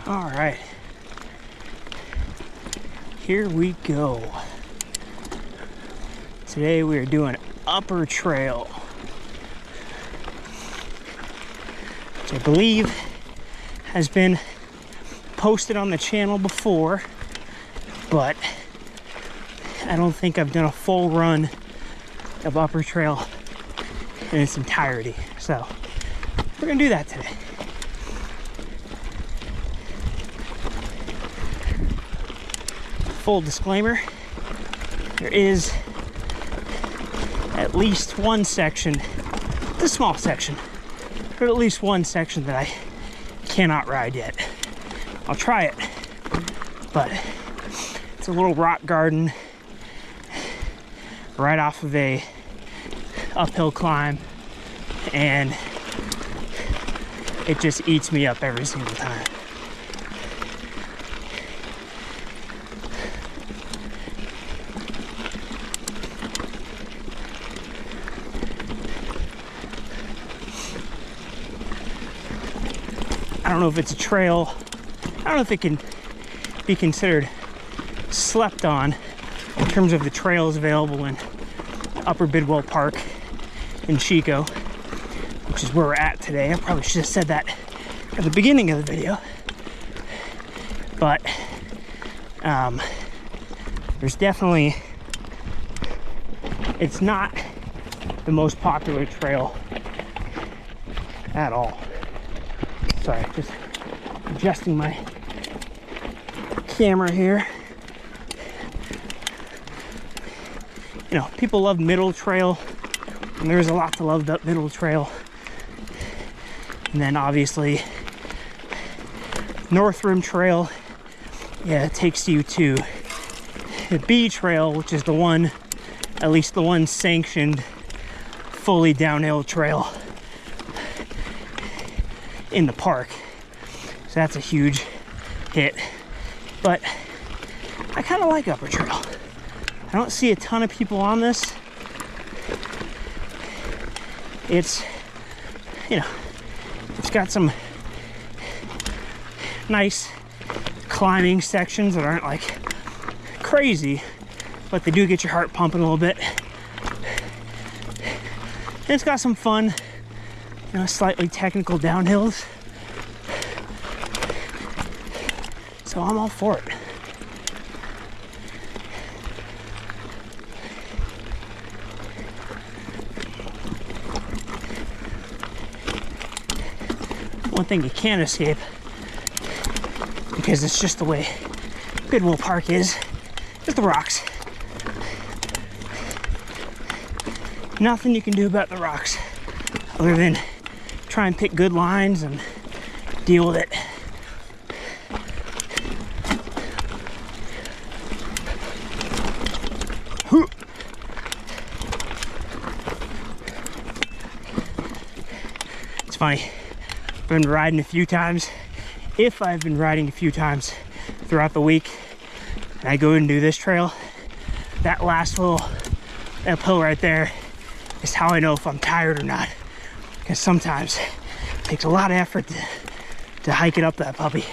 All right, here we go. Today we are doing Upper Trail, which I believe has been posted on the channel before, but I don't think I've done a full run of Upper Trail in its entirety. So we're gonna do that today. Full disclaimer, there is at least one section, it's a small section, but at least one section that I cannot ride yet. I'll try it, but it's a little rock garden right off of a uphill climb, and it just eats me up every single time. I don't know if it's a trail. I don't know if it can be considered slept on in terms of the trails available in Upper Bidwell Park in Chico, which is where we're at today. I probably should have said that at the beginning of the video, but there's definitely, it's not the most popular trail at all. Sorry, just adjusting my camera here. You know, people love Middle Trail, and there's a lot to love about Middle Trail. And then obviously North Rim Trail, yeah, it takes you to the B Trail, which is the one, at least the one sanctioned fully downhill trail in the park. So that's a huge hit. But I kind of like Upper Trail. I don't see a ton of people on this. It's, you know, it's got some nice climbing sections that aren't like crazy, but they do get your heart pumping a little bit. And it's got some fun, you know, slightly technical downhills. So I'm all for it. One thing you can't escape, because it's just the way Bidwell Park is the rocks. Nothing you can do about the rocks other than try and pick good lines and deal with it. It's funny, I've been riding a few times. If I've been riding a few times throughout the week and I go and do this trail, that last little uphill right there is how I know if I'm tired or not. Because sometimes it takes a lot of effort to hike it up that puppy.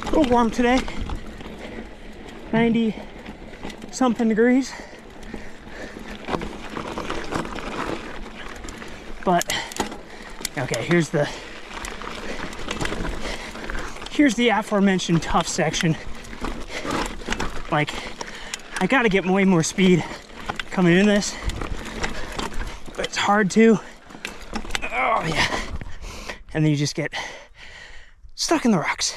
A little warm today. 90 something degrees. But okay, here's the aforementioned tough section. Like, I gotta get way more speed coming in this, but it's hard to. Oh yeah. And then you just get stuck in the rocks.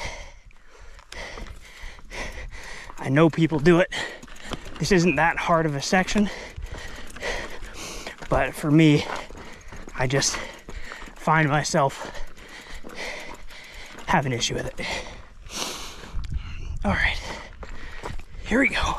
I know people do it. This isn't that hard of a section, but for me, I just find myself have an issue with it. All right, here we go.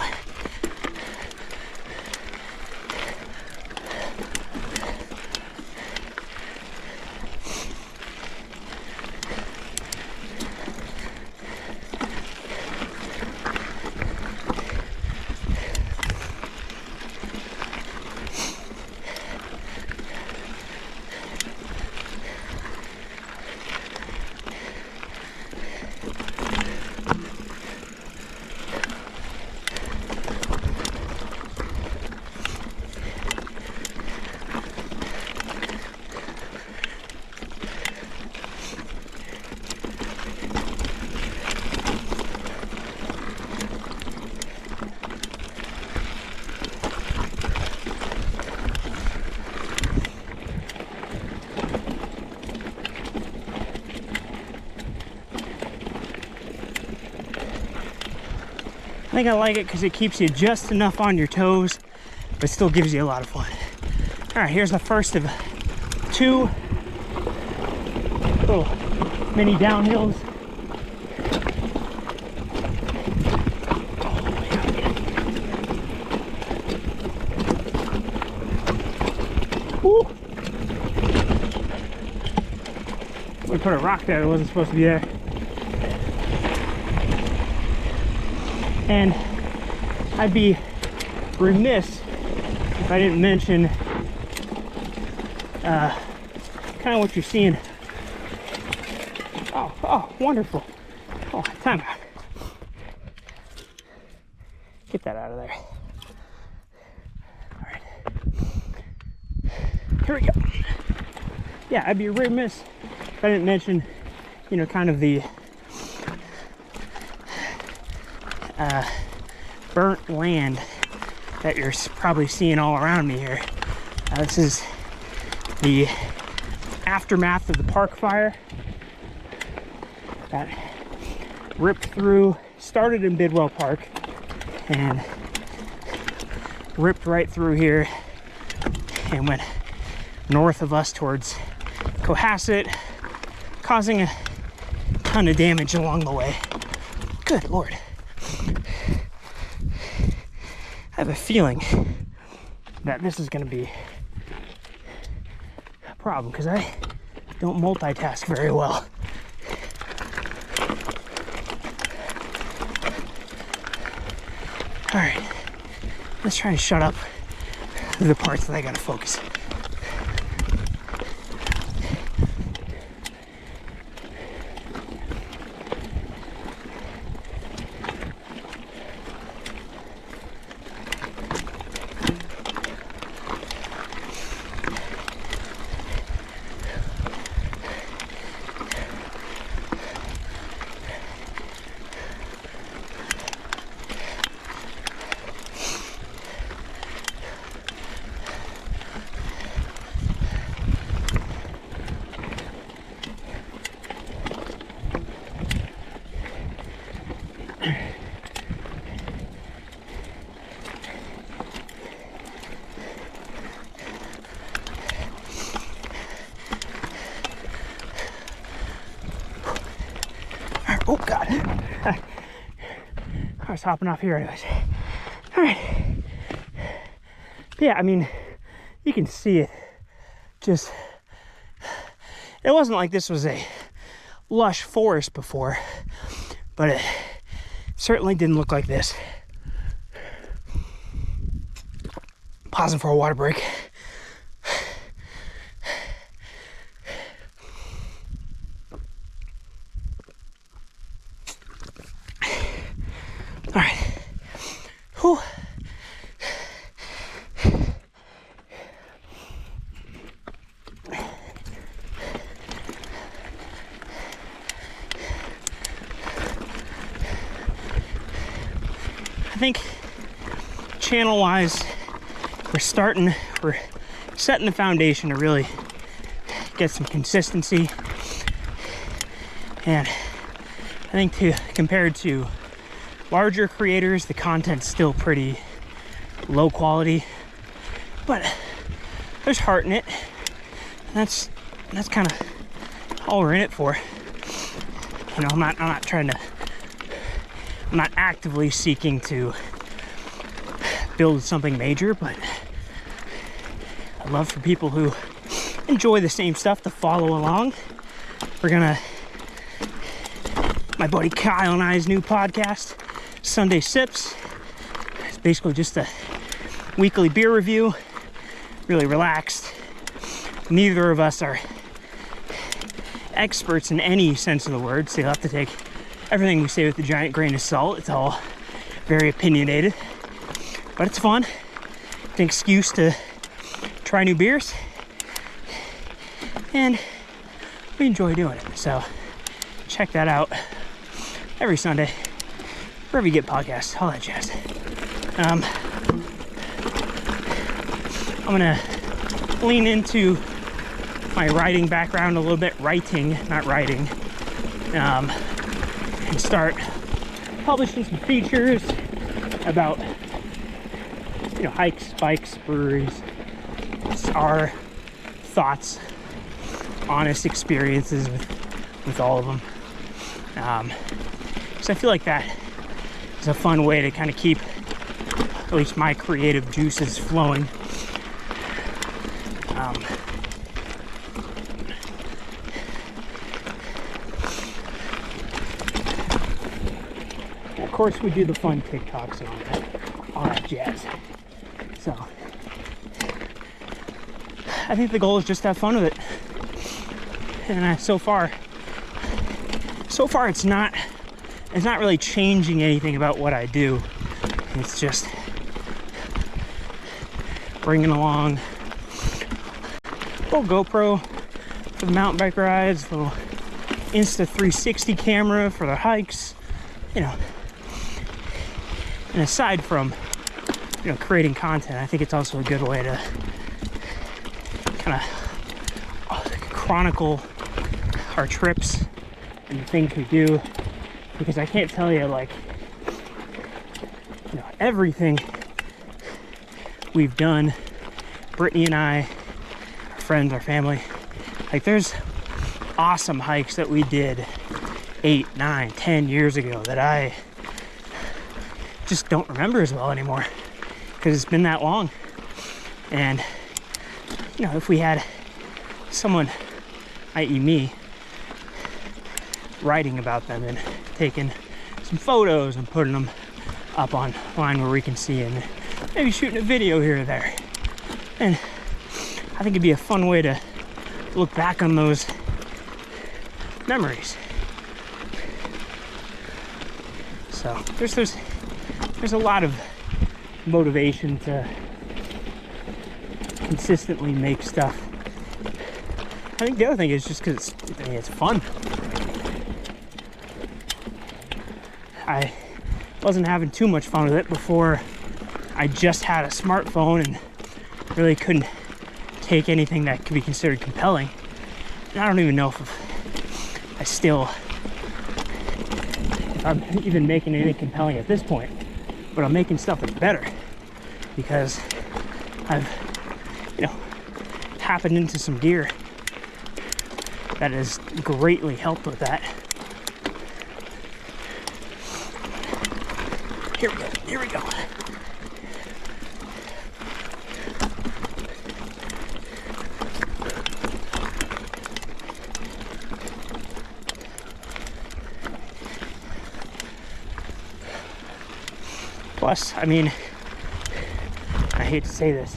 I think I like it because it keeps you just enough on your toes, but still gives you a lot of fun. All right, here's the first of 2 little mini downhills. Woo! We put a rock there that wasn't supposed to be there. And I'd be remiss if I didn't mention kind of what you're seeing. Oh, wonderful. Oh, time out. Get that out of there. All right. Here we go. Yeah, I'd be remiss if I didn't mention, you know, kind of the burnt land that you're probably seeing all around me here. This is the aftermath of the park fire that ripped through, started in Bidwell Park and ripped right through here and went north of us towards Cohasset, causing a ton of damage along the way. Good Lord. I have a feeling that this is going to be a problem because I don't multitask very well. All right, let's try and shut up the parts that I got to focus. Oh God, I was hopping off here anyways. All right, yeah, I mean, you can see it. Just, it wasn't like this was a lush forest before, but it certainly didn't look like this. Pausing for a water break. All right, think channel-wise, we're setting the foundation to really get some consistency. And I think compared to larger creators, the content's still pretty low quality, but there's heart in it. And that's kind of all we're in it for. You know, I'm not actively seeking to build something major, but I'd love for people who enjoy the same stuff to follow along. My buddy Kyle and I's new podcast, Sunday Sips. It's basically just a weekly beer review, really relaxed. Neither of us are experts in any sense of the word, so you'll have to take everything we say with a giant grain of salt. It's all very opinionated, but it's fun. It's an excuse to try new beers, and we enjoy doing it. So check that out every Sunday, wherever you get podcasts, all that jazz. I'm gonna lean into my writing background a little bit, not writing, and start publishing some features about, you know, hikes, bikes, breweries, our thoughts, honest experiences with all of them. So I feel like that is a fun way to kind of keep at least my creative juices flowing. Of course, we do the fun TikToks and all that jazz. So I think the goal is just to have fun with it. And so far it's not really changing anything about what I do. It's just bringing along a little GoPro for the mountain bike rides, a little Insta 360 camera for the hikes, you know. And aside from, you know, creating content, I think it's also a good way to kind of chronicle our trips and the things we do, because I can't tell you, like, you know, everything we've done, Brittany and I, our friends, our family, like, there's awesome hikes that we did 8, 9, 10 years ago that I just don't remember as well anymore because it's been that long. And, you know, if we had someone, i.e. me, writing about them and taking some photos and putting them up online where we can see, and maybe shooting a video here or there, and I think it'd be a fun way to look back on those memories. So there's a lot of motivation to consistently make stuff. I think the other thing is just because it's fun. I wasn't having too much fun with it before I just had a smartphone and really couldn't take anything that could be considered compelling. And I don't even know if I'm even making anything compelling at this point, but I'm making stuff that's better because I've, you know, happened into some gear that has greatly helped with that. Here we go. Plus, I mean, I hate to say this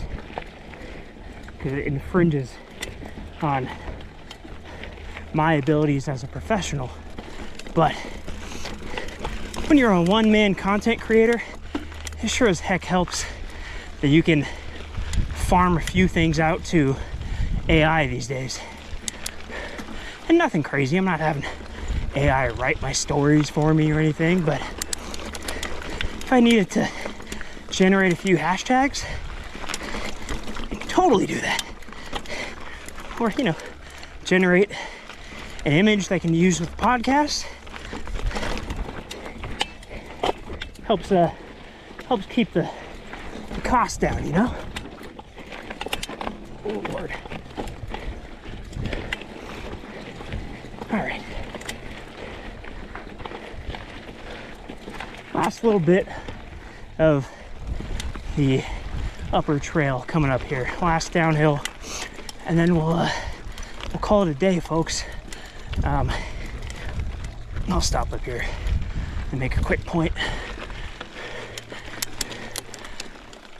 because it infringes on my abilities as a professional, but when you're a one-man content creator, it sure as heck helps that you can farm a few things out to AI these days. And nothing crazy, I'm not having AI write my stories for me or anything, but if I needed to generate a few hashtags, I can totally do that. Or, you know, generate an image that I can use with the podcast. Helps keep the cost down, you know? Oh, Lord. All right. Last little bit of the upper trail coming up here. Last downhill, and then we'll call it a day, folks. I'll stop up here and make a quick point.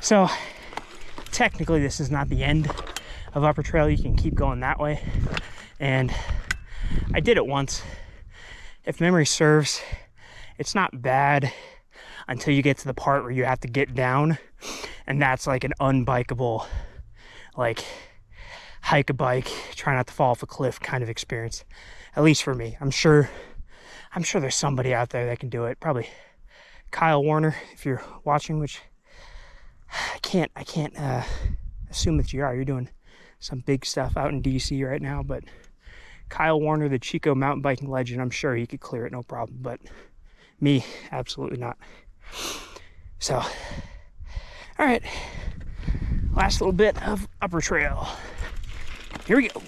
So technically this is not the end of upper trail. You can keep going that way, and I did it once. If memory serves, it's not bad until you get to the part where you have to get down, and that's like an unbikeable, like hike a bike, try not to fall off a cliff kind of experience. At least for me. I'm sure there's somebody out there that can do it. Probably Kyle Warner, if you're watching, which I can't assume that you are. You're doing some big stuff out in DC right now, but Kyle Warner, the Chico mountain biking legend, I'm sure he could clear it no problem, but me, absolutely not. So, all right, last little bit of upper trail. Here we go.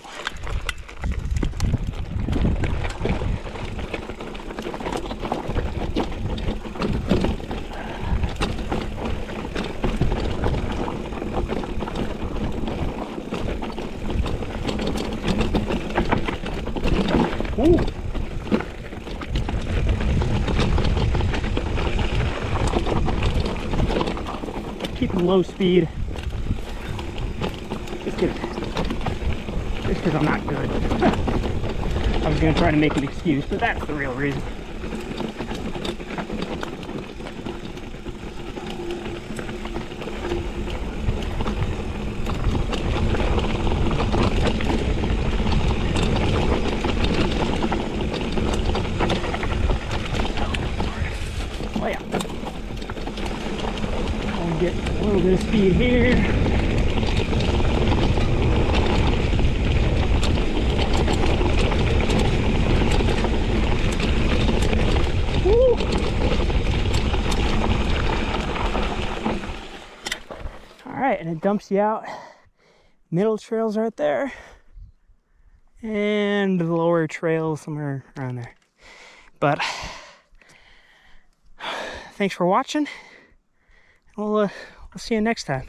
Ooh. Keeping low speed. Just because I'm not good. I was going to try to make an excuse, but that's the real reason. Oh yeah. I'll get a little bit of speed here. And it dumps you out. Middle trail's right there, and the lower trail somewhere around there. But thanks for watching. We'll see you next time.